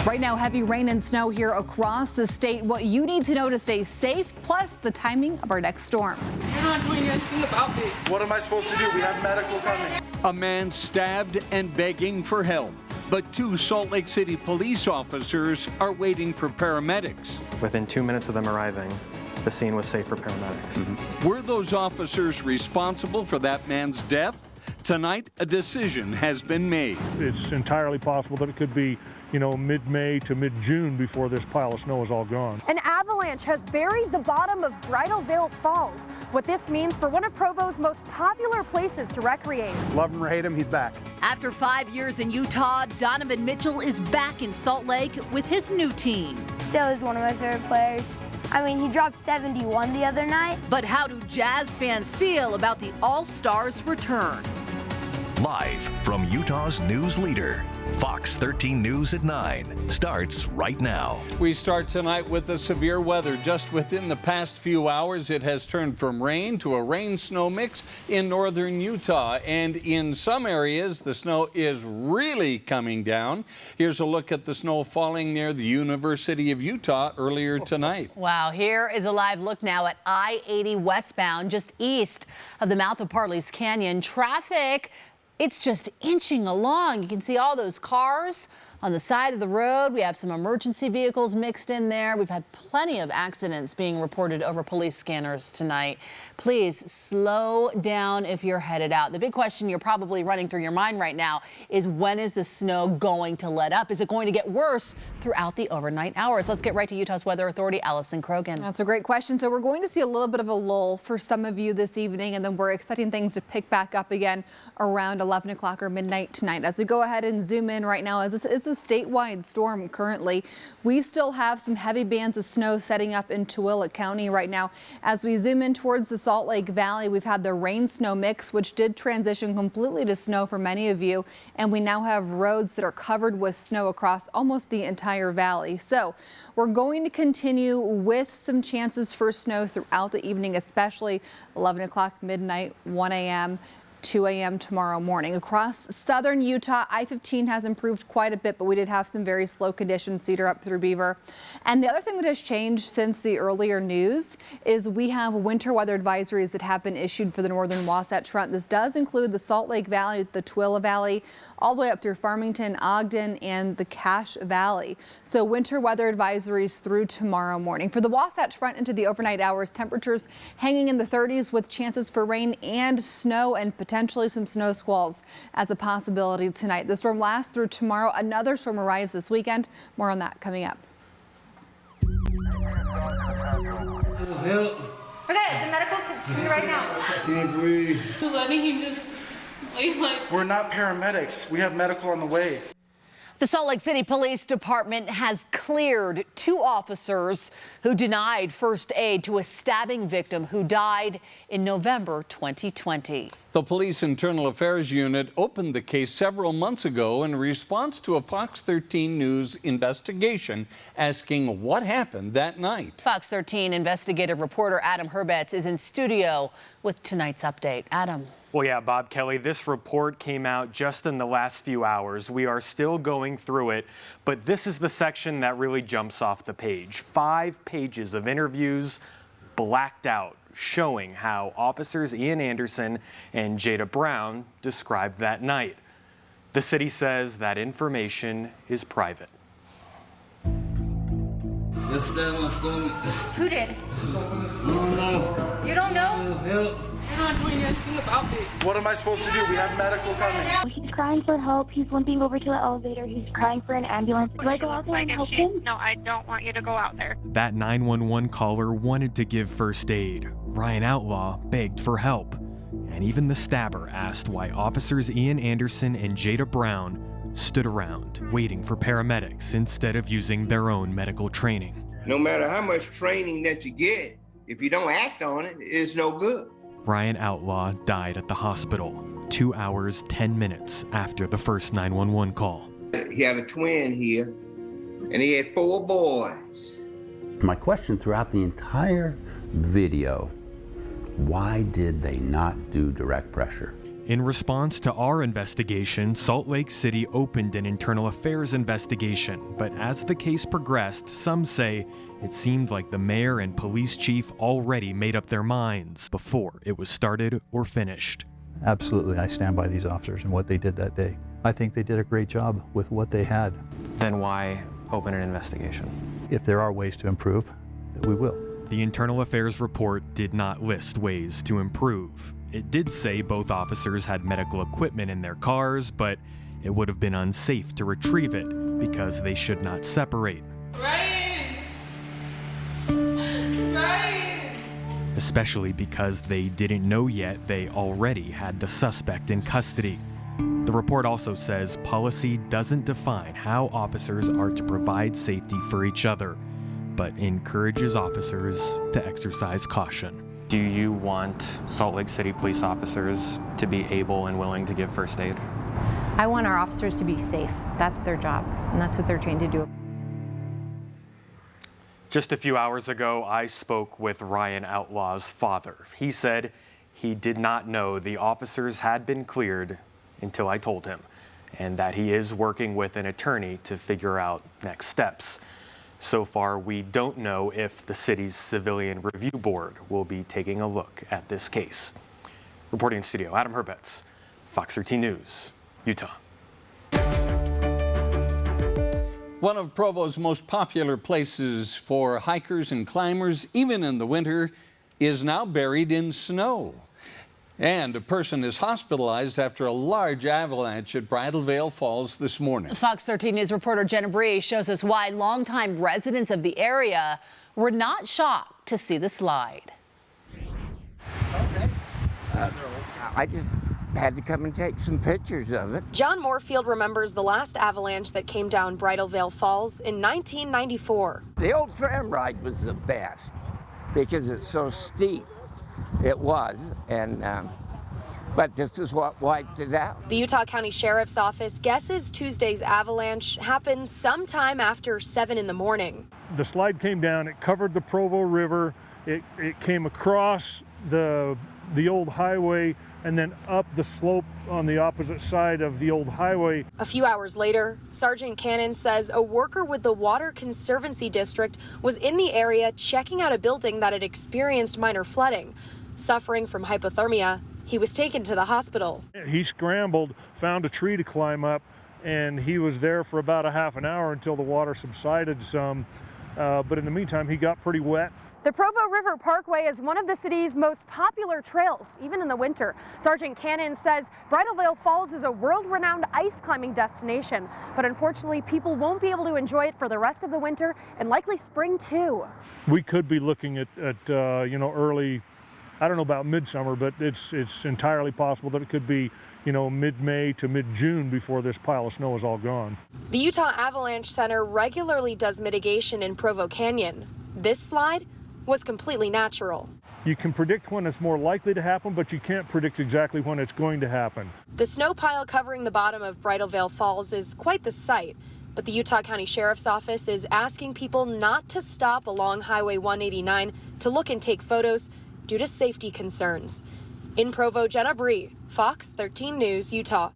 Right now, heavy rain and snow here across the state. What you need to know to stay safe, plus the timing of our next storm. You're not doing anything about it. What am I supposed to do? We have medical coming. A man stabbed and begging for help, but 2 Salt Lake City police officers are waiting for paramedics. Within 2 minutes of them arriving, the scene was safe for paramedics. Were those officers responsible for that man's death? Tonight, a decision has been made. It's entirely possible that it could be, mid-May to mid-June before this pile of snow is all gone. An avalanche has buried the bottom of Bridal Veil Falls. What this means for one of Provo's most popular places to recreate. Love him or hate him, he's back. After 5 years in Utah, Donovan Mitchell is back in Salt Lake with his new team. Still is one of my favorite players. He dropped 71 the other night. But how do Jazz fans feel about the All-Stars' return? Live from Utah's news leader, Fox 13 News at 9 starts right now. We start tonight with the severe weather. Just within the past few hours, it has turned from rain to a rain-snow mix in northern Utah. And in some areas, the snow is really coming down. Here's a look at the snow falling near the University of Utah earlier tonight. Wow, here is a live look now at I-80 westbound, just east of the mouth of Parley's Canyon. Traffic, it's just inching along. You can see all those cars on the side of the road. We have some emergency vehicles mixed in there. We've had plenty of accidents being reported over police scanners tonight. Please slow down if you're headed out. The big question you're probably running through your mind right now is, when is the snow going to let up? Is it going to get worse throughout the overnight hours? Let's get right to Utah's Weather Authority, Allison Krogan. That's a great question. So we're going to see a little bit of a lull for some of you this evening, and then we're expecting things to pick back up again around 11 o'clock or midnight tonight. As we go ahead and zoom in right now, as this is a statewide storm currently, we still have some heavy bands of snow setting up in Tooele County right now. As we zoom in towards the Salt Lake Valley, we've had the rain-snow mix, which did transition completely to snow for many of you, and we now have roads that are covered with snow across almost the entire valley. So we're going to continue with some chances for snow throughout the evening, especially 11 o'clock, midnight, 1 a.m., 2 a.m. tomorrow morning. Across southern Utah, I-15 has improved quite a bit, but we did have some very slow conditions, Cedar up through Beaver. And the other thing that has changed since the earlier news is we have winter weather advisories that have been issued for the northern Wasatch Front. This does include the Salt Lake Valley, the Tooele Valley, all the way up through Farmington, Ogden, and the Cache Valley. So winter weather advisories through tomorrow morning. For the Wasatch Front into the overnight hours, temperatures hanging in the 30s with chances for rain and snow and potentially some snow squalls as a possibility tonight. The storm lasts through tomorrow. Another storm arrives this weekend. More on that coming up. Help. Okay, the medical's coming right now. Can't breathe. Letting him just lay like... We're not paramedics. We have medical on the way. The Salt Lake City Police Department has cleared 2 officers who denied first aid to a stabbing victim who died in November 2020. The Police Internal Affairs Unit opened the case several months ago in response to a Fox 13 News investigation asking what happened that night. Fox 13 investigative reporter Adam Herbets is in studio with tonight's update. Adam. Well, yeah, Bob Kelly, this report came out just in the last few hours. We are still going through it, but this is the section that really jumps off the page. 5 pages of interviews blacked out, showing how officers Ian Anderson and Jada Brown described that night. The city says that information is private. Let's stab my stomach. Who did? No. You don't know? Help. You're not doing anything about it. What am I supposed to do? We have medical coming. He's crying for help. He's limping over to the elevator. He's crying for an ambulance. Do I go out there and help him? No, I don't want you to go out there. That 911 caller wanted to give first aid. Ryan Outlaw begged for help. And even the stabber asked why officers Ian Anderson and Jada Brown stood around waiting for paramedics instead of using their own medical training. No matter how much training that you get, if you don't act on it, it's no good. Ryan Outlaw died at the hospital 2 hours, 10 minutes after the first 911 call. He had a twin here, and he had 4 boys. My question throughout the entire video, why did they not do direct pressure? In response to our investigation, Salt Lake City opened an internal affairs investigation, but as the case progressed, some say it seemed like the mayor and police chief already made up their minds before it was started or finished. Absolutely, I stand by these officers and what they did that day. I think they did a great job with what they had. Then why open an investigation? If there are ways to improve, we will. The internal affairs report did not list ways to improve. It did say both officers had medical equipment in their cars, but it would have been unsafe to retrieve it because they should not separate. Ryan! Ryan! Especially because they didn't know yet they already had the suspect in custody. The report also says policy doesn't define how officers are to provide safety for each other, but encourages officers to exercise caution. Do you want Salt Lake City police officers to be able and willing to give first aid? I want our officers to be safe. That's their job, and that's what they're trained to do. Just a few hours ago, I spoke with Ryan Outlaw's father. He said he did not know the officers had been cleared until I told him, and that he is working with an attorney to figure out next steps. So far, we don't know if the city's Civilian Review Board will be taking a look at this case. Reporting in studio, Adam Herbets, Fox 13 News, Utah. One of Provo's most popular places for hikers and climbers, even in the winter, is now buried in snow. And a person is hospitalized after a large avalanche at Bridal Veil Falls this morning. Fox 13 News reporter Jenna Bree shows us why longtime residents of the area were not shocked to see the slide. I just had to come and take some pictures of it. John Moorfield remembers the last avalanche that came down Bridal Veil Falls in 1994. The old tram ride was the best because it's so steep. It was, and but this is what wiped it out. The Utah County Sheriff's Office guesses Tuesday's avalanche happened sometime after 7 in the morning. The slide came down, it covered the Provo River, it came across the old highway and then up the slope on the opposite side of the old highway. A few hours later, Sergeant Cannon says a worker with the Water Conservancy District was in the area checking out a building that had experienced minor flooding. Suffering from hypothermia, he was taken to the hospital. He scrambled, found a tree to climb up, and he was there for about a half an hour until the water subsided some. But in the meantime, he got pretty wet. The Provo River Parkway is one of the city's most popular trails, even in the winter. Sergeant Cannon says Bridal Veil Falls is a world-renowned ice climbing destination, but unfortunately people won't be able to enjoy it for the rest of the winter and likely spring too. We could be looking at early, I don't know about midsummer, but it's entirely possible that it could be, mid-May to mid-June before this pile of snow is all gone. The Utah Avalanche Center regularly does mitigation in Provo Canyon. This slide was completely natural. You can predict when it's more likely to happen, but you can't predict exactly when it's going to happen. The snow pile covering the bottom of Bridal Veil Falls is quite the sight, but the Utah County Sheriff's Office is asking people not to stop along Highway 189 to look and take photos due to safety concerns. In Provo, Jenna Bree, Fox 13 News, Utah.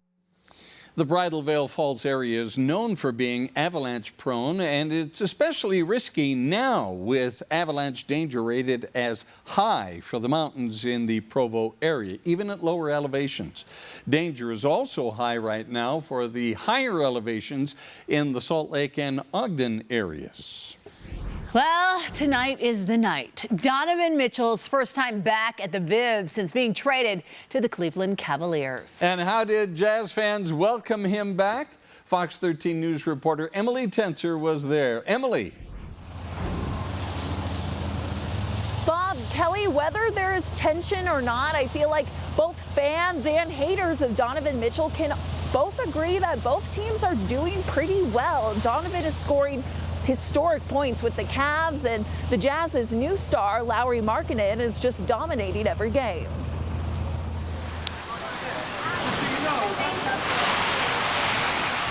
The Bridal Veil Falls area is known for being avalanche prone, and it's especially risky now with avalanche danger rated as high for the mountains in the Provo area, even at lower elevations. Danger is also high right now for the higher elevations in the Salt Lake and Ogden areas. Well, tonight is the night. Donovan Mitchell's first time back at the Viv since being traded to the Cleveland Cavaliers. And how did Jazz fans welcome him back? Fox 13 News reporter Emily Tenser was there. Emily. Bob, Kelly, whether there is tension or not, I feel like both fans and haters of Donovan Mitchell can both agree that both teams are doing pretty well. Donovan is scoring historic points with the Cavs, and the Jazz's new star, Lauri Markkanen, is just dominating every game.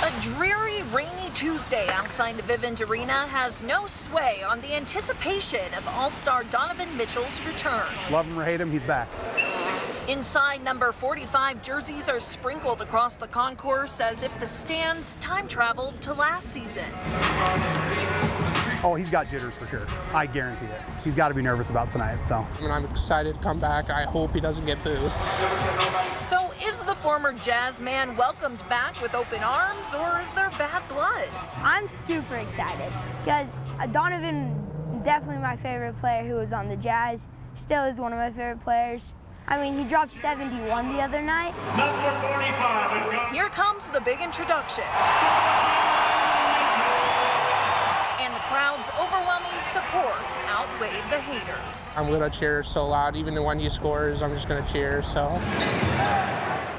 A dreary, rainy Tuesday outside the Vivint Arena has no sway on the anticipation of All-Star Donovan Mitchell's return. Love him or hate him, he's back. Inside, number 45 jerseys are sprinkled across the concourse as if the stands time traveled to last season. Oh, he's got jitters for sure. I guarantee it. He's got to be nervous about tonight, so. I'm excited to come back. I hope he doesn't get booed. So is the former Jazz man welcomed back with open arms, or is there bad blood? I'm super excited because Donovan, definitely my favorite player who was on the Jazz, still is one of my favorite players. I mean, he dropped 71 the other night. Number 45. Here comes the big introduction. And the crowd's overwhelming support outweighed the haters. I'm going to cheer so loud. Even when he scores, I'm just going to cheer, so.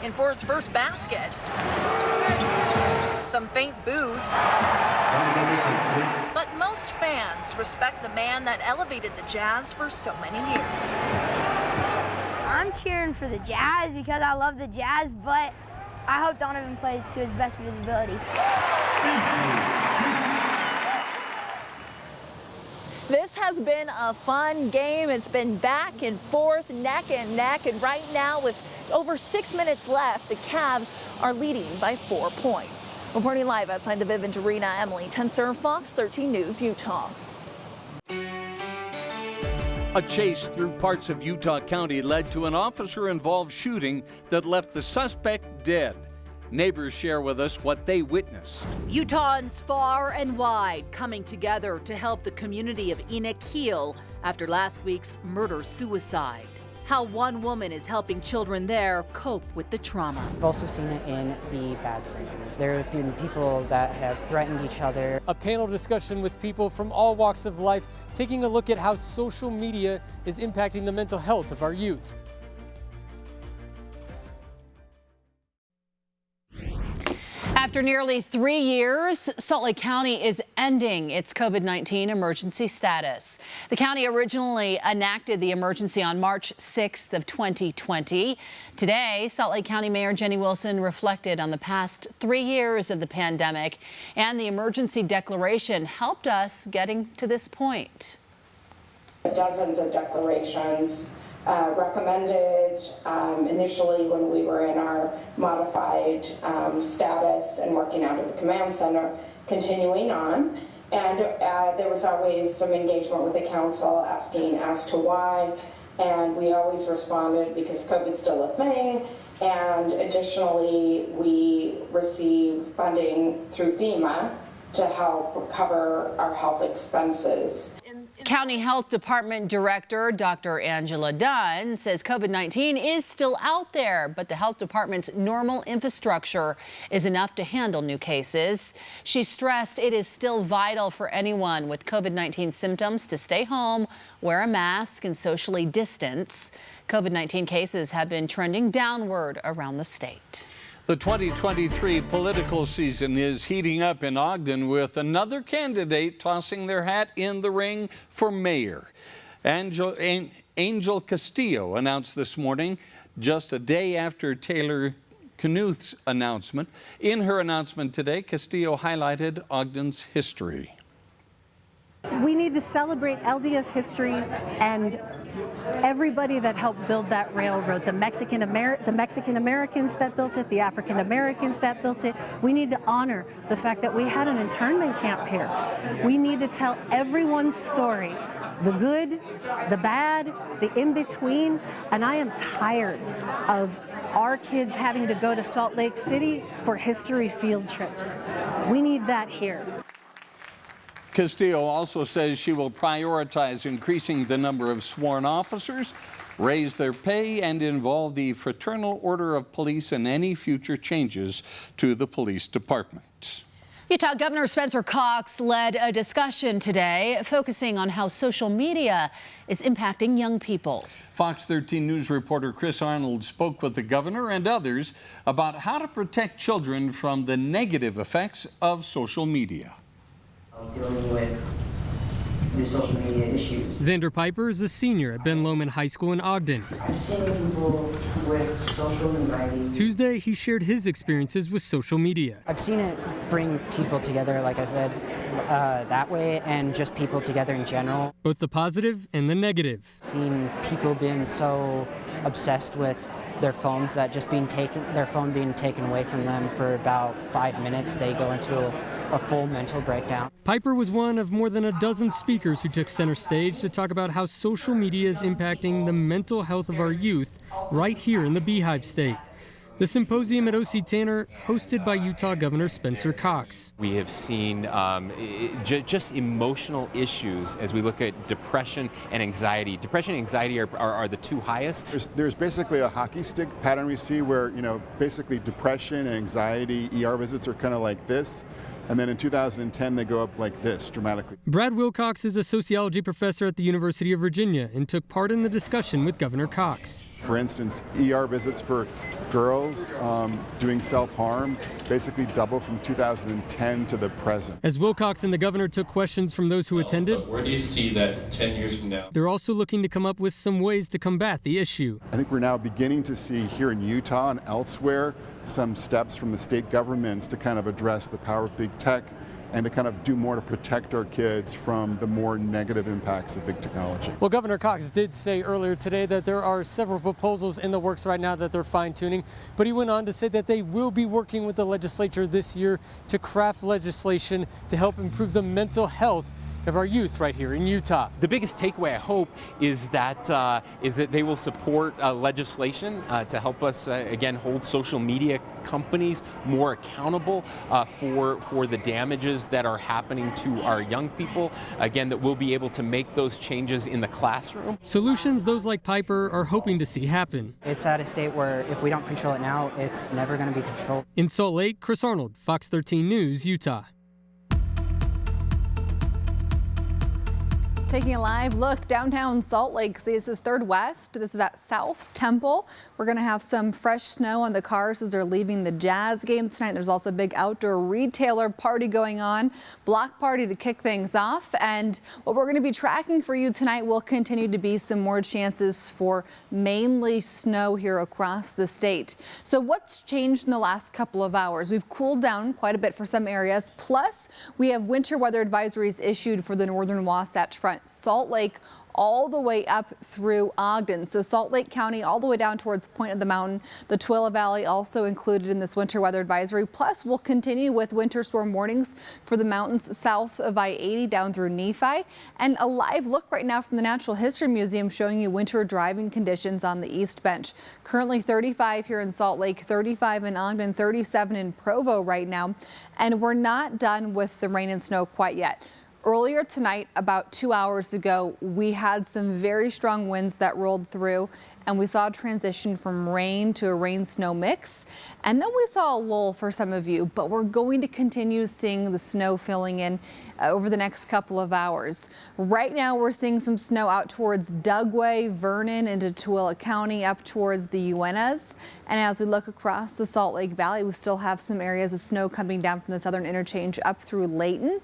And for his first basket, some faint boos. But most fans respect the man that elevated the Jazz for so many years. I'm cheering for the Jazz because I love the Jazz, but I hope Donovan plays to his best of his ability. This has been a fun game. It's been back and forth, neck and neck, and right now with over 6 minutes left, the Cavs are leading by 4 points. Reporting live outside the Vivint Arena, Emily Tenser, Fox 13 News, Utah. A chase through parts of Utah County led to an officer-involved shooting that left the suspect dead. Neighbors share with us what they witnessed. Utahns far and wide coming together to help the community of Enoch heal after last week's murder-suicide. How one woman is helping children there cope with the trauma. I've also seen it in the bad senses. There have been people that have threatened each other. A panel discussion with people from all walks of life, taking a look at how social media is impacting the mental health of our youth. After nearly 3 years, Salt Lake County is ending its COVID-19 emergency status. The county originally enacted the emergency on March 6th of 2020. Today, Salt Lake County Mayor Jenny Wilson reflected on the past 3 years of the pandemic, and the emergency declaration helped us getting to this point. Dozens of declarations recommended initially when we were in our modified status and working out of the command center, continuing on. And there was always some engagement with the council asking as to why, and we always responded because COVID's still a thing. And additionally, we receive funding through FEMA to help cover our health expenses. County Health Department Director Dr. Angela Dunn says COVID-19 is still out there, but the health department's normal infrastructure is enough to handle new cases. She stressed it is still vital for anyone with COVID-19 symptoms to stay home, wear a mask, and socially distance. COVID-19 cases have been trending downward around the state. The 2023 political season is heating up in Ogden with another candidate tossing their hat in the ring for mayor. Angel Castillo announced this morning, just a day after Taylor Knuth's announcement. In her announcement today, Castillo highlighted Ogden's history. We need to celebrate LDS history and everybody that helped build that railroad, the Mexican Americans that built it, the African Americans that built it. We need to honor the fact that we had an internment camp here. We need to tell everyone's story, the good, the bad, the in-between, and I am tired of our kids having to go to Salt Lake City for history field trips. We need that here. Castillo also says she will prioritize increasing the number of sworn officers, raise their pay, and involve the Fraternal Order of Police in any future changes to the police department. Utah Governor Spencer Cox led a discussion today focusing on how social media is impacting young people. Fox 13 News reporter Chris Arnold spoke with the governor and others about how to protect children from the negative effects of social media. Dealing with the social media issues. Xander Piper is a senior at Ben Lomond High School in Ogden. I've seen people with social anxiety. Tuesday, he shared his experiences with social media. I've seen it bring people together, like I said, that way, and just people together in general. Both the positive and the negative. Seen people being so obsessed with their phones that just their phone being taken away from them for about 5 minutes, they go into a full mental breakdown. Piper was one of more than a dozen speakers who took center stage to talk about how social media is impacting the mental health of our youth right here in the Beehive State. The symposium at O.C. Tanner, hosted by Utah Governor Spencer Cox. We have seen just emotional issues as we look at depression and anxiety. Depression and anxiety are the two highest. There's basically a hockey stick pattern we see where, basically depression and anxiety ER visits are kind of like this. And then in 2010, they go up like this dramatically. Brad Wilcox is a sociology professor at the University of Virginia and took part in the discussion with Governor Cox. For instance, ER visits for girls doing self-harm basically double from 2010 to the present. As Wilcox and the governor took questions from those who attended, where do you see that 10 years from now? They're also looking to come up with some ways to combat the issue. I think we're now beginning to see here in Utah and elsewhere some steps from the state governments to kind of address the power of big tech and to kind of do more to protect our kids from the more negative impacts of big technology. Well, Governor Cox did say earlier today that there are several proposals in the works right now that they're fine-tuning, but he went on to say that they will be working with the legislature this year to craft legislation to help improve the mental health of our youth right here in Utah. The biggest takeaway, I hope, is that they will support legislation to help us, again, hold social media companies more accountable for the damages that are happening to our young people. Again, that we'll be able to make those changes in the classroom. Solutions those like Piper are hoping to see happen. It's at a state where if we don't control it now, it's never going to be controlled. In Salt Lake, Chris Arnold, Fox 13 News, Utah. Taking a live look downtown Salt Lake. See, this is 3rd West. This is at South Temple. We're going to have some fresh snow on the cars as they're leaving the Jazz game tonight. There's also a big outdoor retailer party going on, block party to kick things off. And what we're going to be tracking for you tonight will continue to be some more chances for mainly snow here across the state. So what's changed in the last couple of hours? We've cooled down quite a bit for some areas. Plus, we have winter weather advisories issued for the northern Wasatch Front. Salt Lake all the way up through Ogden. So Salt Lake County all the way down towards Point of the Mountain. The Tooele Valley also included in this winter weather advisory. Plus, we'll continue with winter storm warnings for the mountains south of I-80 down through Nephi. And a live look right now from the Natural History Museum showing you winter driving conditions on the East Bench. Currently 35 here in Salt Lake, 35 in Ogden, 37 in Provo right now. And we're not done with the rain and snow quite yet. Earlier tonight, about 2 hours ago, we had some very strong winds that rolled through, and we saw a transition from rain to a rain-snow mix. And then we saw a lull for some of you, but we're going to continue seeing the snow filling in over the next couple of hours. Right now, we're seeing some snow out towards Dugway, Vernon, into Tooele County, up towards the Uintas. And as we look across the Salt Lake Valley, we still have some areas of snow coming down from the southern interchange up through Layton.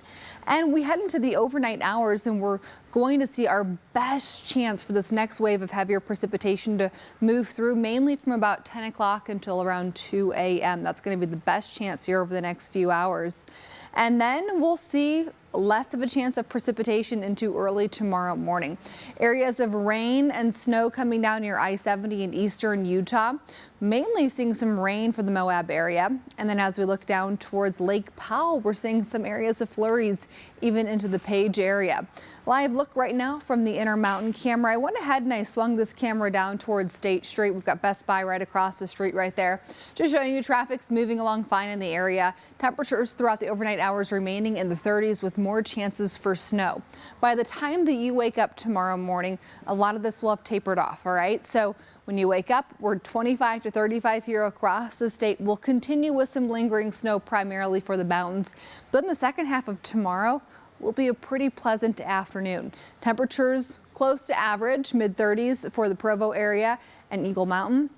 And we head into the overnight hours, and we're going to see our best chance for this next wave of heavier precipitation to move through, mainly from about 10 o'clock until around 2 a.m. That's going to be the best chance here over the next few hours. And then we'll see less of a chance of precipitation into early tomorrow morning. Areas of rain and snow coming down near I-70 in eastern Utah, mainly seeing some rain for the Moab area. And then as we look down towards Lake Powell, we're seeing some areas of flurries even into the Page area. Live look right now from the Intermountain camera. I went ahead and I swung this camera down towards State Street. We've got Best Buy right across the street right there. Just showing you traffic's moving along fine in the area. Temperatures throughout the overnight hours remaining in the 30s with more chances for snow. By the time that you wake up tomorrow morning, a lot of this will have tapered off, all right? So when you wake up, we're 25 to 35 here across the state. We'll continue with some lingering snow primarily for the mountains. But in the second half of tomorrow, will be a pretty pleasant afternoon. Temperatures close to average, mid-30s for the Provo area and Eagle Mountain.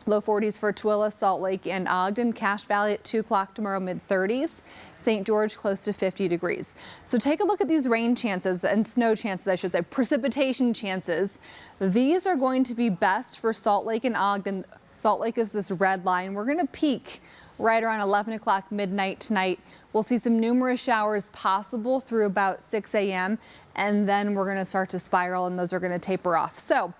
Low 40s for Tooele, Salt Lake, and Ogden. Cache Valley at 2 o'clock tomorrow, mid-30s. St. George close to 50 degrees. So take a look at these rain chances and snow chances, I should say, precipitation chances. These are going to be best for Salt Lake and Ogden. Salt Lake is this red line. We're going to peak right around 11 o'clock midnight tonight. We'll see some numerous showers possible through about 6 a.m. and then we're going to start to spiral and those are going to taper off. So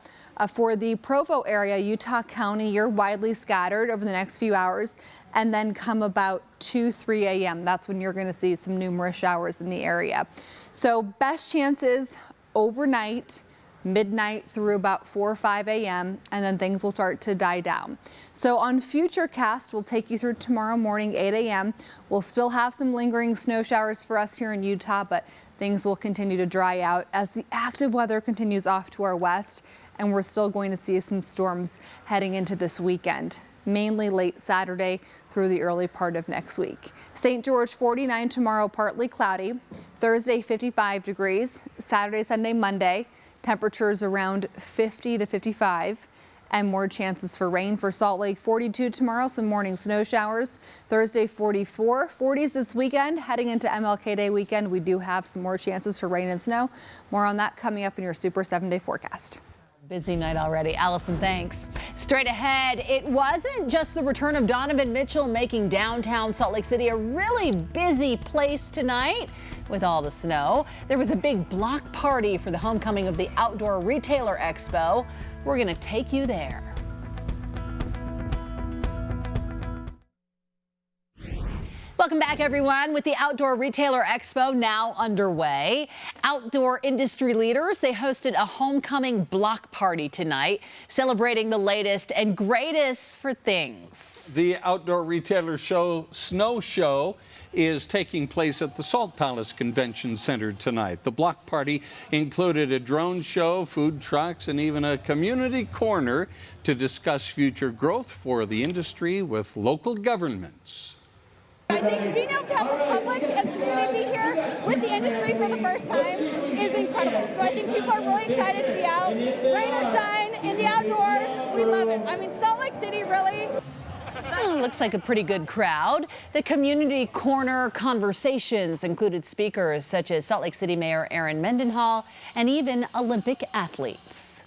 For the Provo area, Utah County, you're widely scattered over the next few hours, and then come about 2-3 a.m. That's when you're going to see some numerous showers in the area. So best chances overnight, midnight through about 4 or 5 a.m. and then things will start to die down. So on Futurecast, we'll take you through tomorrow morning, 8 a.m. We'll still have some lingering snow showers for us here in Utah, but things will continue to dry out as the active weather continues off to our west, and we're still going to see some storms heading into this weekend, mainly late Saturday through the early part of next week. St. George 49 tomorrow, partly cloudy. Thursday 55 degrees. Saturday, Sunday, Monday, temperatures around 50 to 55 and more chances for rain. For Salt Lake 42 tomorrow, some morning snow showers. Thursday 44, 40s this weekend. Heading into MLK Day weekend, we do have some more chances for rain and snow. More on that coming up in your Super 7-day forecast. Busy night already. Allison, thanks. Straight ahead, it wasn't just the return of Donovan Mitchell making downtown Salt Lake City a really busy place tonight with all the snow. There was a big block party for the homecoming of the Outdoor Retailer Expo. We're going to take you there. Welcome back, everyone. With the Outdoor Retailer Expo now underway, outdoor industry leaders, they hosted a homecoming block party tonight, celebrating the latest and greatest for things. The Outdoor Retailer Snow Show is taking place at the Salt Palace Convention Center tonight. The block party included a drone show, food trucks, and even a community corner to discuss future growth for the industry with local governments. I think being able to have the public and community here with the industry for the first time is incredible. So I think people are really excited to be out, rain or shine, in the outdoors. We love it. I mean, Salt Lake City really. Looks like a pretty good crowd. The community corner conversations included speakers such as Salt Lake City Mayor Aaron Mendenhall and even Olympic athletes.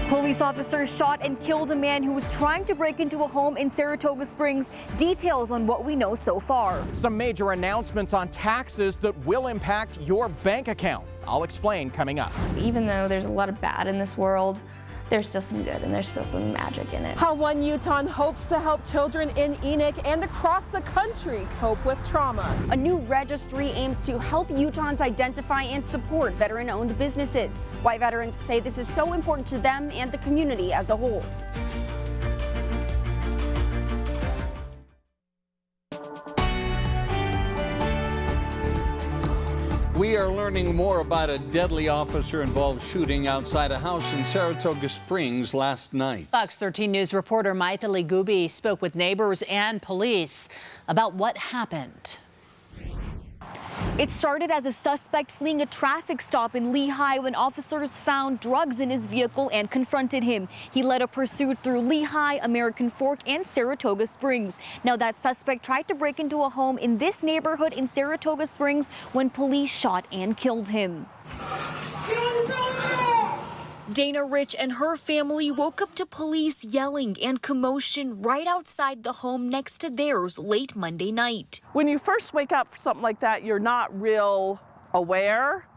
Police officers shot and killed a man who was trying to break into a home in Saratoga Springs. Details on what we know so far. Some major announcements on taxes that will impact your bank account. I'll explain coming up. Even though there's a lot of bad in this world, there's still some good and there's still some magic in it. How one Utahn hopes to help children in Enoch and across the country cope with trauma. A new registry aims to help Utahns identify and support veteran-owned businesses. Why veterans say this is so important to them and the community as a whole. We are learning more about a deadly officer-involved shooting outside a house in Saratoga Springs last night. Fox 13 News reporter Maithili Gubi spoke with neighbors and police about what happened. It started as a suspect fleeing a traffic stop in Lehigh when officers found drugs in his vehicle and confronted him. He led a pursuit through Lehigh, American Fork, and Saratoga Springs. Now that suspect tried to break into a home in this neighborhood in Saratoga Springs when police shot and killed him. Dana Rich and her family woke up to police yelling and commotion right outside the home next to theirs late Monday night. When you first wake up for something like that, you're not real aware.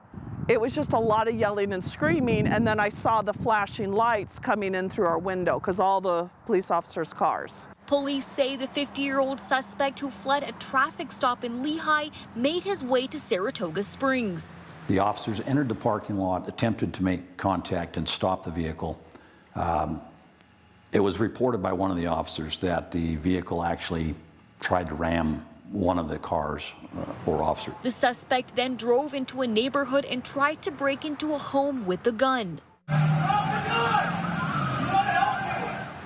It was just a lot of yelling and screaming, and then I saw the flashing lights coming in through our window because all the police officers' cars. Police say the 50-year-old suspect who fled a traffic stop in Lehigh made his way to Saratoga Springs. The officers entered the parking lot, attempted to make contact and stop the vehicle. It was reported by one of the officers that the vehicle actually tried to ram one of the cars or officers. The suspect then drove into a neighborhood and tried to break into a home with a gun.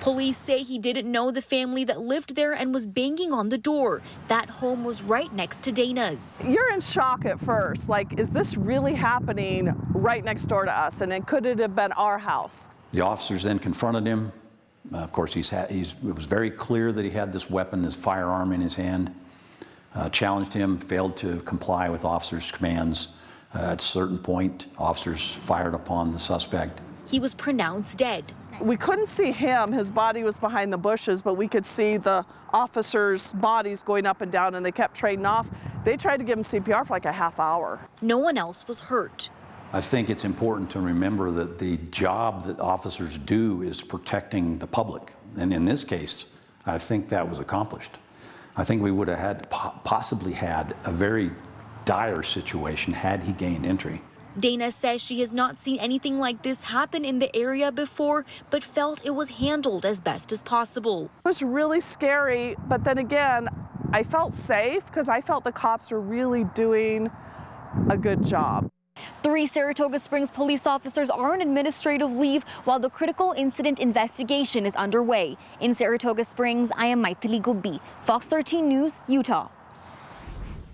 Police say he didn't know the family that lived there and was banging on the door. That home was right next to Dana's. You're in shock at first, like, is this really happening right next door to us? And could it have been our house? The officers then confronted him. Of course, it was very clear that he had this weapon, this firearm in his hand. Challenged him, failed to comply with officers' commands. At a certain point, officers fired upon the suspect. He was pronounced dead. We couldn't see him. His body was behind the bushes, but we could see the officers' bodies going up and down, and they kept trading off. They tried to give him CPR for like a half hour. No one else was hurt. I think it's important to remember that the job that officers do is protecting the public. And in this case, I think that was accomplished. I think we would have had possibly had a very dire situation had he gained entry. Dana says she has not seen anything like this happen in the area before, but felt it was handled as best as possible. It was really scary, but then again, I felt safe because I felt the cops were really doing a good job. 3 Saratoga Springs police officers are on administrative leave while the critical incident investigation is underway. In Saratoga Springs, I am Maithili Gubbi, Fox 13 News, Utah.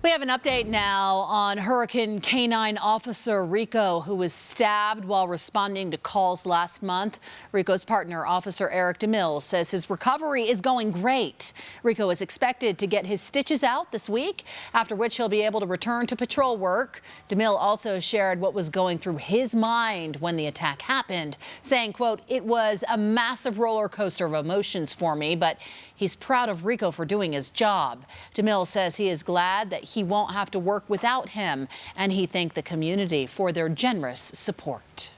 We have an update now on Hurricane K-9 officer Rico, who was stabbed while responding to calls last month. Rico's partner, Officer Eric DeMille, says his recovery is going great. Rico is expected to get his stitches out this week, after which he'll be able to return to patrol work. DeMille also shared what was going through his mind when the attack happened, saying, quote, "It was a massive roller coaster of emotions for me, but he's proud of Rico for doing his job." DeMille says he is glad that he won't have to work without him, and he thanked the community for their generous support.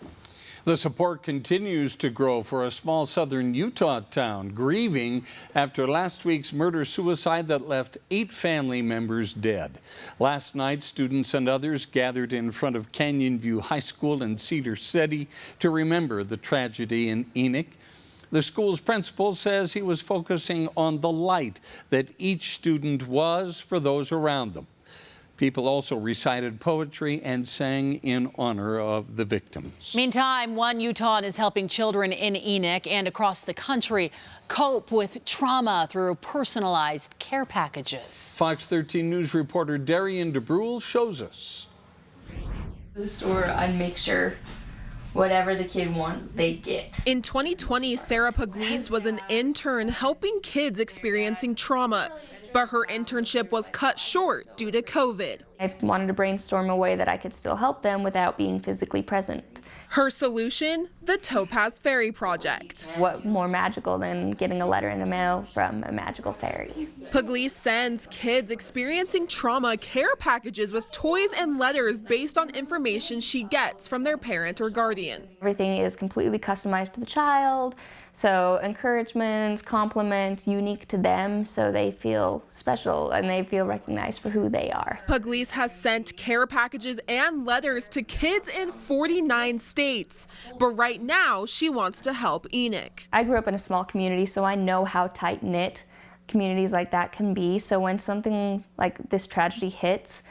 The support continues to grow for a small southern Utah town grieving after last week's murder-suicide that left 8 family members dead. Last night, students and others gathered in front of Canyon View High School in Cedar City to remember the tragedy in Enoch. The school's principal says he was focusing on the light that each student was for those around them. People also recited poetry and sang in honor of the victims. Meantime, one Utahn is helping children in Enoch and across the country cope with trauma through personalized care packages. Fox 13 News reporter Darian DeBrule shows us. The store, I'd make sure whatever the kid wants, they get. In 2020, Sarah Pugliese was an intern helping kids experiencing trauma, but her internship was cut short due to COVID. I wanted to brainstorm a way that I could still help them without being physically present. Her solution, the Topaz Fairy Project. What more magical than getting a letter in the mail from a magical fairy? Pugliese sends kids experiencing trauma care packages with toys and letters based on information she gets from their parent or guardian. Everything is completely customized to the child, so encouragements, compliments, unique to them, so they feel special and they feel recognized for who they are. Pugliese has sent care packages and letters to kids in 49 states, but right now she wants to help Enoch. I grew up in a small community, so I know how tight-knit communities like that can be. So when something like this tragedy hits,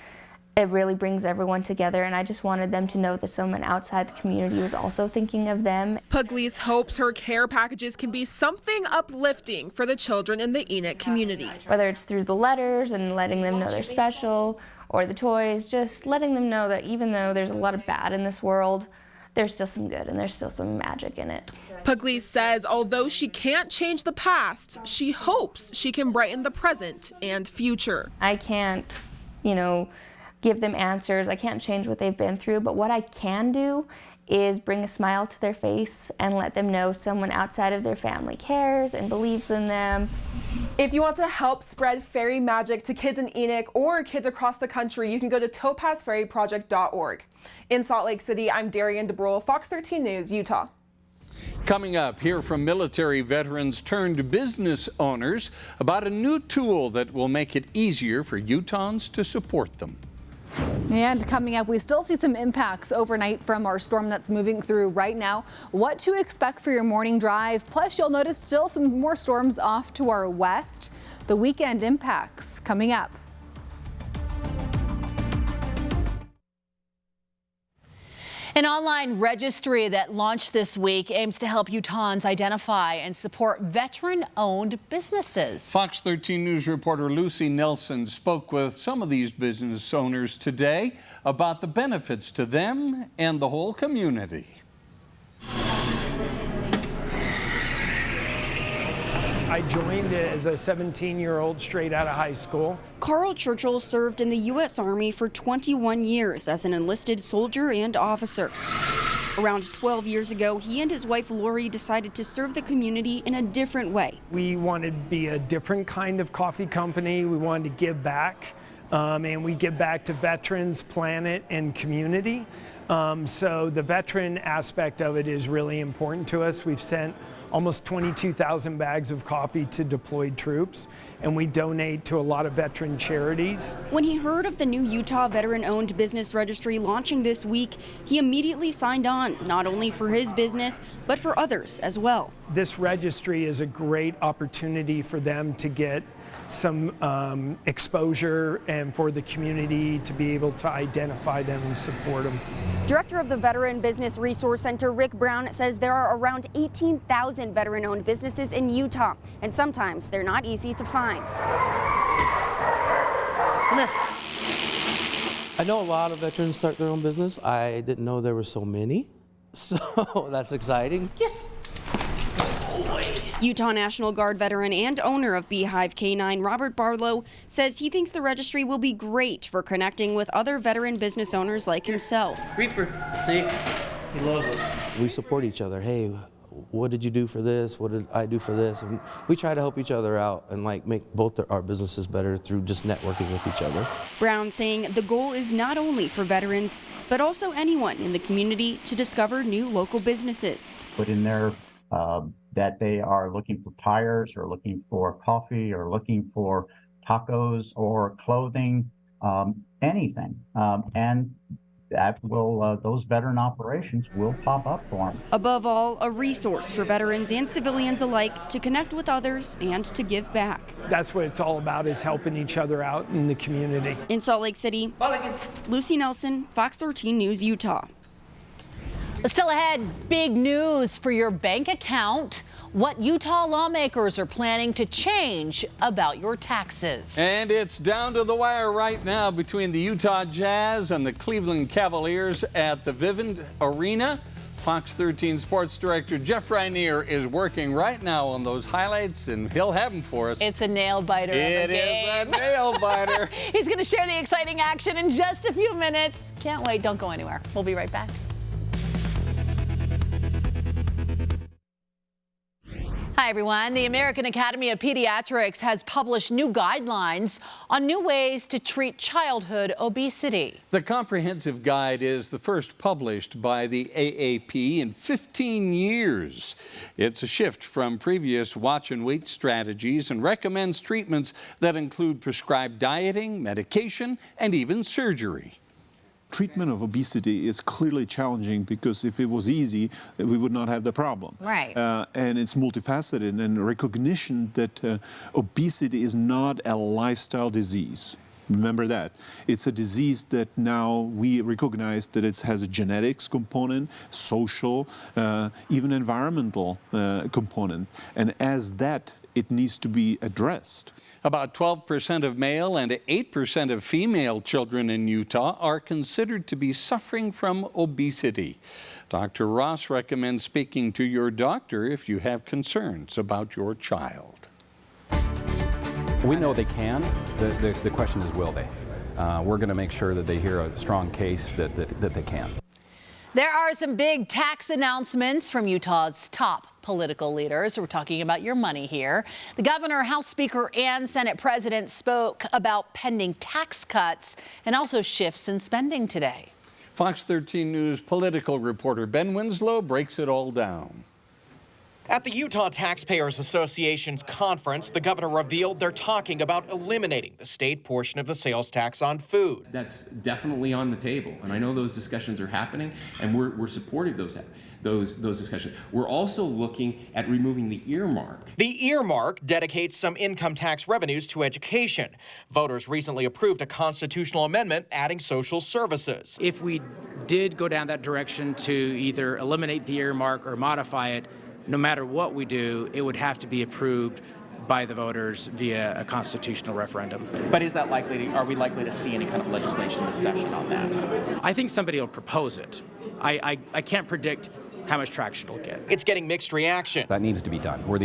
it really brings everyone together, and I just wanted them to know that someone outside the community was also thinking of them. Pugliese hopes her care packages can be something uplifting for the children in the Enoch community. Whether it's through the letters and letting them know they're special, or the toys, just letting them know that even though there's a lot of bad in this world, there's still some good and there's still some magic in it. Pugliese says although she can't change the past, she hopes she can brighten the present and future. I can't, give them answers. I can't change what they've been through, but what I can do is bring a smile to their face and let them know someone outside of their family cares and believes in them. If you want to help spread fairy magic to kids in Enoch or kids across the country, you can go to topazfairyproject.org. In Salt Lake City, I'm Darian DeBrule, Fox 13 News, Utah. Coming up, hear from military veterans turned business owners about a new tool that will make it easier for Utahns to support them. And coming up, we still see some impacts overnight from our storm that's moving through right now. What to expect for your morning drive. Plus, you'll notice still some more storms off to our west. The weekend impacts coming up. An online registry that launched this week aims to help Utahns identify and support veteran-owned businesses. Fox 13 News reporter Lucy Nelson spoke with some of these business owners today about the benefits to them and the whole community. I joined it as a 17-year-old straight out of high school. Carl Churchill served in the U.S. Army for 21 years as an enlisted soldier and officer. Around 12 years ago, he and his wife Lori decided to serve the community in a different way. We wanted to be a different kind of coffee company. We wanted to give back, and we give back to veterans, planet, and community. So the veteran aspect of it is really important to us. We've sent almost 22,000 bags of coffee to deployed troops, and we donate to a lot of veteran charities. When he heard of the new Utah veteran-owned business registry launching this week, he immediately signed on, not only for his business, but for others as well. This registry is a great opportunity for them to get some exposure and for the community to be able to identify them and support them. Director of the Veteran Business Resource Center, Rick Brown, says there are around 18,000 veteran-owned businesses in Utah, and sometimes they're not easy to find. Come here. I know a lot of veterans start their own business. I didn't know there were so many, so that's exciting. Yes. Utah National Guard veteran and owner of Beehive K9, Robert Barlow, says he thinks the registry will be great for connecting with other veteran business owners like himself. Reaper, see? He loves it. We support each other. Hey, what did you do for this? What did I do for this? And we try to help each other out and like make both our businesses better through just networking with each other. Brown saying the goal is not only for veterans, but also anyone in the community to discover new local businesses. Put in there that they are looking for tires or looking for coffee or looking for tacos or clothing, anything. And that will, those veteran operations will pop up for them. Above all, a resource for veterans and civilians alike to connect with others and to give back. That's what it's all about, is helping each other out in the community. In Salt Lake City, Lucy Nelson, Fox 13 News, Utah. Still ahead, big news for your bank account. What Utah lawmakers are planning to change about your taxes. And it's down to the wire right now between the Utah Jazz and the Cleveland Cavaliers at the Vivint Arena. Fox 13 Sports Director Jeff Rainier is working right now on those highlights, and he'll have them for us. It's a nail biter. It is a nail biter. He's going to share the exciting action in just a few minutes. Can't wait. Don't go anywhere. We'll be right back. Hi, everyone. The American Academy of Pediatrics has published new guidelines on new ways to treat childhood obesity. The comprehensive guide is the first published by the AAP in 15 years. It's a shift from previous watch and wait strategies and recommends treatments that include prescribed dieting, medication, and even surgery. Treatment of obesity is clearly challenging because if it was easy, we would not have the problem. Right. And it's multifaceted, and recognition that obesity is not a lifestyle disease. Remember that. It's a disease that now we recognize that it has a genetics component, social, even environmental component. And as that, it needs to be addressed. About 12% of male and 8% of female children in Utah are considered to be suffering from obesity. Dr. Ross recommends speaking to your doctor if you have concerns about your child. We know they can. The question is, will they? We're going to make sure that they hear a strong case that they can. There are some big tax announcements from Utah's top political leaders. We're talking about your money here. The governor, House Speaker, and Senate President spoke about pending tax cuts and also shifts in spending today. Fox 13 News political reporter Ben Winslow breaks it all down. At the Utah Taxpayers Association's conference, the governor revealed they're talking about eliminating the state portion of the sales tax on food. That's definitely on the table, and I know those discussions are happening, and we're supportive of those discussions. We're also looking at removing the earmark. The earmark dedicates some income tax revenues to education. Voters recently approved a constitutional amendment adding social services. If we did go down that direction to either eliminate the earmark or modify it, no matter what we do, it would have to be approved by the voters via a constitutional referendum. But is that likely? Are we likely to see any kind of legislation this session on that? I think somebody will propose it. I can't predict how much traction it'll get. It's getting mixed reaction. That needs to be done. We're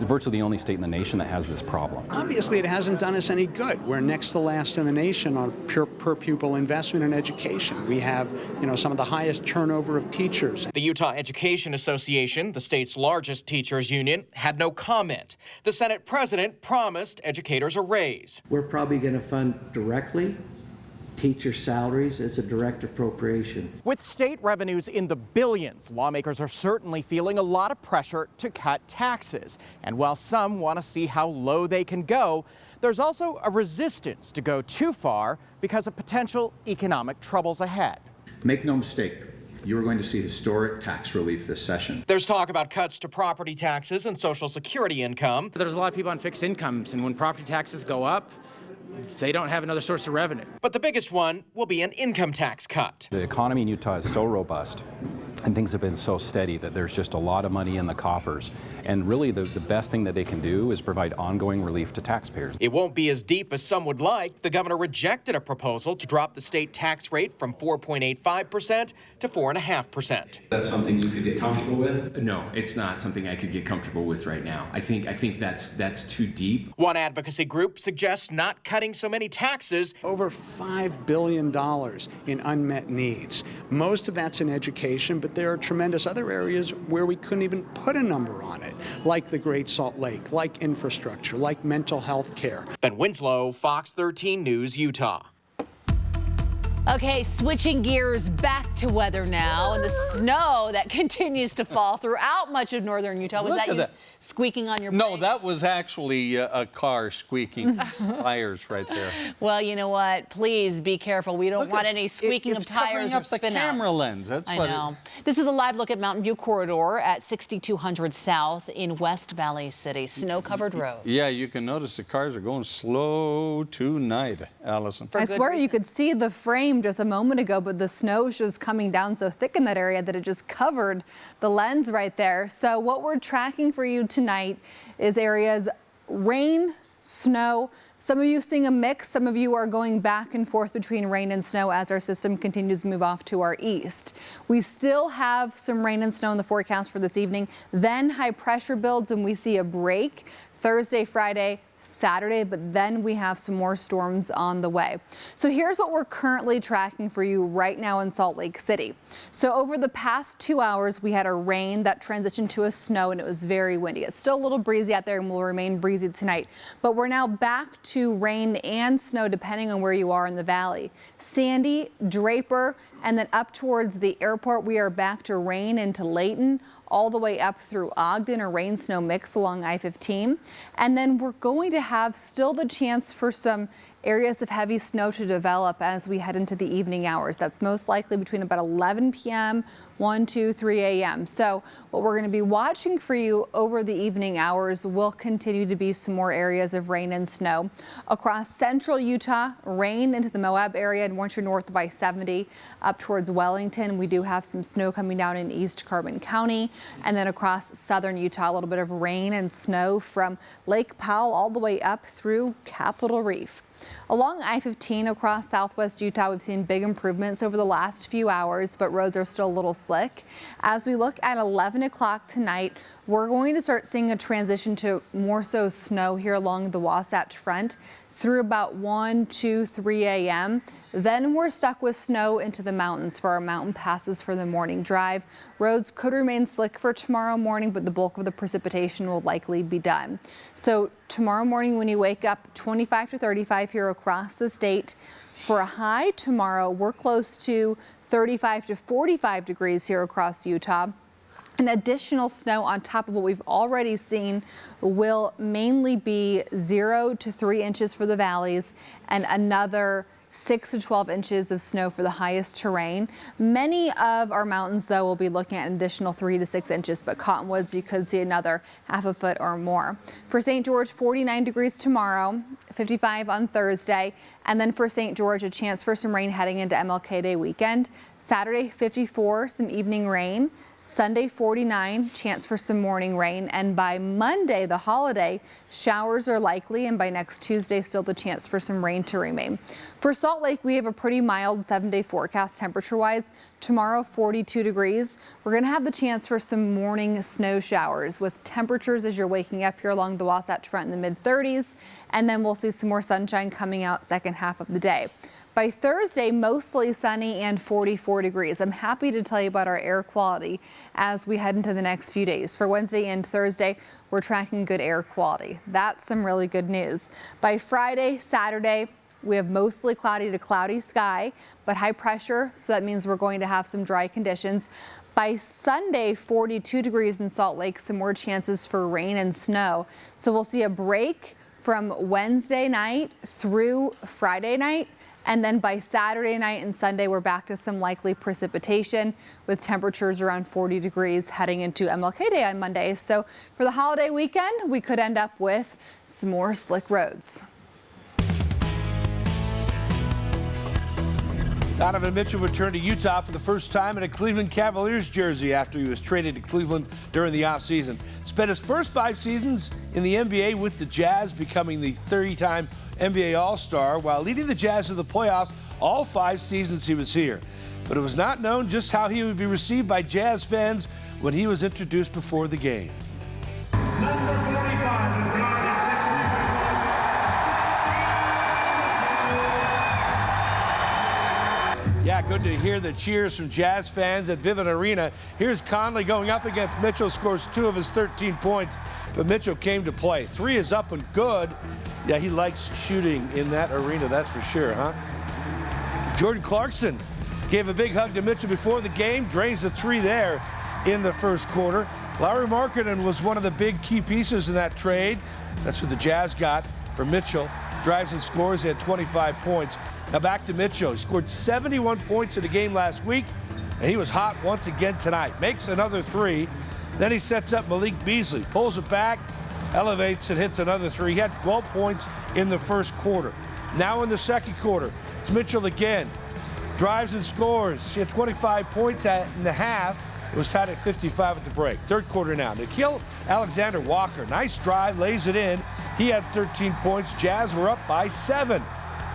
virtually the only state in the nation that has this problem. Obviously, it hasn't done us any good. We're next to last in the nation on per pupil investment in education. We have, some of the highest turnover of teachers. The Utah Education Association, the state's largest teachers union, had no comment. The Senate president promised educators a raise. We're probably going to fund directly teacher salaries as a direct appropriation. With state revenues in the billions, lawmakers are certainly feeling a lot of pressure to cut taxes. And while some want to see how low they can go, there's also a resistance to go too far because of potential economic troubles ahead. Make no mistake, you are going to see historic tax relief this session. There's talk about cuts to property taxes and Social Security income. There's a lot of people on fixed incomes, and when property taxes go up, they don't have another source of revenue. But the biggest one will be an income tax cut. The economy in Utah is so robust and things have been so steady that there's just a lot of money in the coffers. And really the best thing that they can do is provide ongoing relief to taxpayers. It won't be as deep as some would like. The governor rejected a proposal to drop the state tax rate from 4.85% to 4.5%. That's something you could get comfortable with? No, it's not something I could get comfortable with right now. I think that's too deep. One advocacy group suggests not cutting so many taxes. Over $5 billion in unmet needs. Most of that's in education, but there are tremendous other areas where we couldn't even put a number on it, like the Great Salt Lake, like infrastructure, like mental health care. Ben Winslow, Fox 13 News, Utah. Okay, switching gears back to weather now, and the snow that continues to fall throughout much of northern Utah. Was that you squeaking on your brakes? No, that was actually a car squeaking tires right there. Well, you know what? Please be careful. We don't want any squeaking of tires or spin-outs. It's covering up the camera lens. That's I what know. This is a live look at Mountain View Corridor at 6200 South in West Valley City. Snow-covered roads. Yeah, you can notice the cars are going slow tonight, Allison. I swear you could see the frame just a moment ago, but the snow is just coming down so thick in that area that it just covered the lens right there. So what we're tracking for you tonight is areas rain, snow. Some of you seeing a mix. Some of you are going back and forth between rain and snow as our system continues to move off to our east. We still have some rain and snow in the forecast for this evening. Then high pressure builds and we see a break Thursday, Friday, Saturday, but then we have some more storms on the way. So here's what we're currently tracking for you right now in Salt Lake City. So over the past 2 hours, we had a rain that transitioned to a snow and it was very windy. It's still a little breezy out there and will remain breezy tonight, but we're now back to rain and snow depending on where you are in the valley. Sandy, Draper, and then up towards the airport, we are back to rain into Layton, all the way up through Ogden, a rain-snow mix along I-15. And then we're going to have still the chance for some areas of heavy snow to develop as we head into the evening hours. That's most likely between about 11 p.m., 1, 2, 3 a.m. So what we're going to be watching for you over the evening hours will continue to be some more areas of rain and snow. Across central Utah, rain into the Moab area, and once you're north of I-70 up towards Wellington, we do have some snow coming down in East Carbon County. And then across southern Utah, a little bit of rain and snow from Lake Powell all the way up through Capitol Reef. Along I-15 across southwest Utah, we've seen big improvements over the last few hours, but roads are still a little slick. As we look at 11 o'clock tonight, we're going to start seeing a transition to more so snow here along the Wasatch Front through about 1, 2, 3 a.m. Then we're stuck with snow into the mountains for our mountain passes for the morning drive. Roads could remain slick for tomorrow morning, but the bulk of the precipitation will likely be done. So tomorrow morning when you wake up, 25 to 35 here across the state. For a high tomorrow, we're close to 35 to 45 degrees here across Utah. An additional snow on top of what we've already seen will mainly be 0 to 3 inches for the valleys and another 6 to 12 inches of snow for the highest terrain. Many of our mountains, though, will be looking at an additional 3 to 6 inches, but Cottonwoods, you could see another half a foot or more. For St. George, 49 degrees tomorrow, 55 on Thursday, and then for St. George, a chance for some rain heading into MLK Day weekend. Saturday, 54, some evening rain. Sunday, 49, chance for some morning rain. And by Monday, the holiday, showers are likely. And by next Tuesday, still the chance for some rain to remain. For Salt Lake, we have a pretty mild 7-day forecast temperature-wise. Tomorrow, 42 degrees. We're going to have the chance for some morning snow showers with temperatures as you're waking up here along the Wasatch Front in the mid-30s. And then we'll see some more sunshine coming out second half of the day. By Thursday, mostly sunny and 44 degrees. I'm happy to tell you about our air quality as we head into the next few days. For Wednesday and Thursday, we're tracking good air quality. That's some really good news. By Friday, Saturday, we have mostly cloudy to cloudy sky, but high pressure, so that means we're going to have some dry conditions. By Sunday, 42 degrees in Salt Lake, some more chances for rain and snow. So we'll see a break from Wednesday night through Friday night. And then by Saturday night and Sunday, we're back to some likely precipitation with temperatures around 40 degrees heading into MLK Day on Monday. So for the holiday weekend, we could end up with some more slick roads. Donovan Mitchell returned to Utah for the first time in a Cleveland Cavaliers jersey after he was traded to Cleveland during the offseason. Spent his first 5 seasons in the NBA with the Jazz, becoming the 30-time NBA All-Star while leading the Jazz to the playoffs all 5 seasons he was here. But it was not known just how he would be received by Jazz fans when he was introduced before the game. Yeah, good to hear the cheers from Jazz fans at Vivint Arena. Here's Conley going up against Mitchell, scores 2 of his 13 points, but Mitchell came to play. 3 is up and good. Yeah, he likes shooting in that arena, that's for sure, huh? Jordan Clarkson gave a big hug to Mitchell before the game, drains the 3 there in the first quarter. Lauri Markkanen was one of the big key pieces in that trade. That's what the Jazz got for Mitchell. Drives and scores, he had 25 points. Now back to Mitchell. He scored 71 points in the game last week, and he was hot once again tonight. Makes another 3. Then he sets up Malik Beasley, pulls it back, elevates and hits another 3. He had 12 points in the first quarter. Now in the second quarter, it's Mitchell again. Drives and scores. He had 25 points in the half. It was tied at 55 at the break. Third quarter now. Nickeil Alexander-Walker. Nice drive, lays it in. He had 13 points. Jazz were up by 7.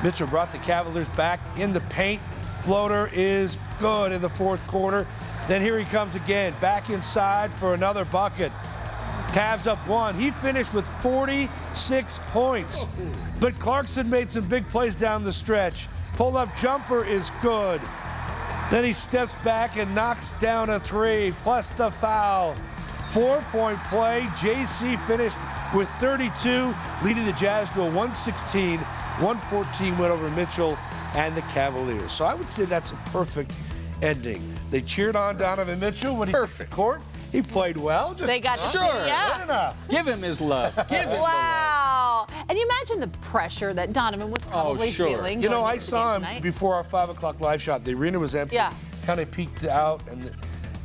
Mitchell brought the Cavaliers back in the paint. Floater is good in the fourth quarter. Then here he comes again, back inside for another bucket. Cavs up 1. He finished with 46 points. But Clarkson made some big plays down the stretch. Pull-up jumper is good. Then he steps back and knocks down a 3, plus the foul. 4-point play. JC finished with 32, leading the Jazz to a 116-114 win over Mitchell and the Cavaliers. So I would say that's a perfect ending. They cheered on Donovan Mitchell when he hit the court. He played well. Just they got sure. Yeah. Good enough. Give him his love. Give him wow. And you imagine the pressure that Donovan was probably feeling. You know, I saw him before our 5 o'clock live shot. The arena was empty. Yeah. Kind of peeked out, and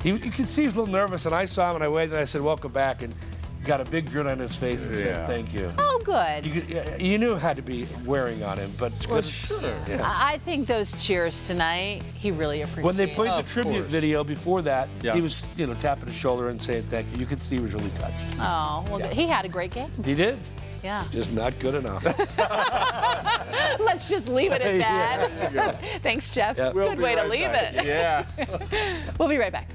you could see he was a little nervous. And I saw him, and I waved, and I said, "Welcome back." And got a big grin on his face and said, "Thank you." Oh, good. You knew it had to be wearing on him, but it's good. Sure. Yeah. I think those cheers tonight, he really appreciated. When they played the tribute video before that, he was, tapping his shoulder and saying thank you. You could see he was really touched. Oh, well, he had a great game. He did. Yeah. Just not good enough. Let's just leave it at that. Yeah. Thanks, Jeff. Yep. Good way to leave it. Yeah. We'll be right back.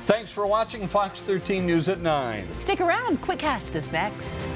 Thanks for watching Fox 13 News at 9. Stick around. Quickcast is next.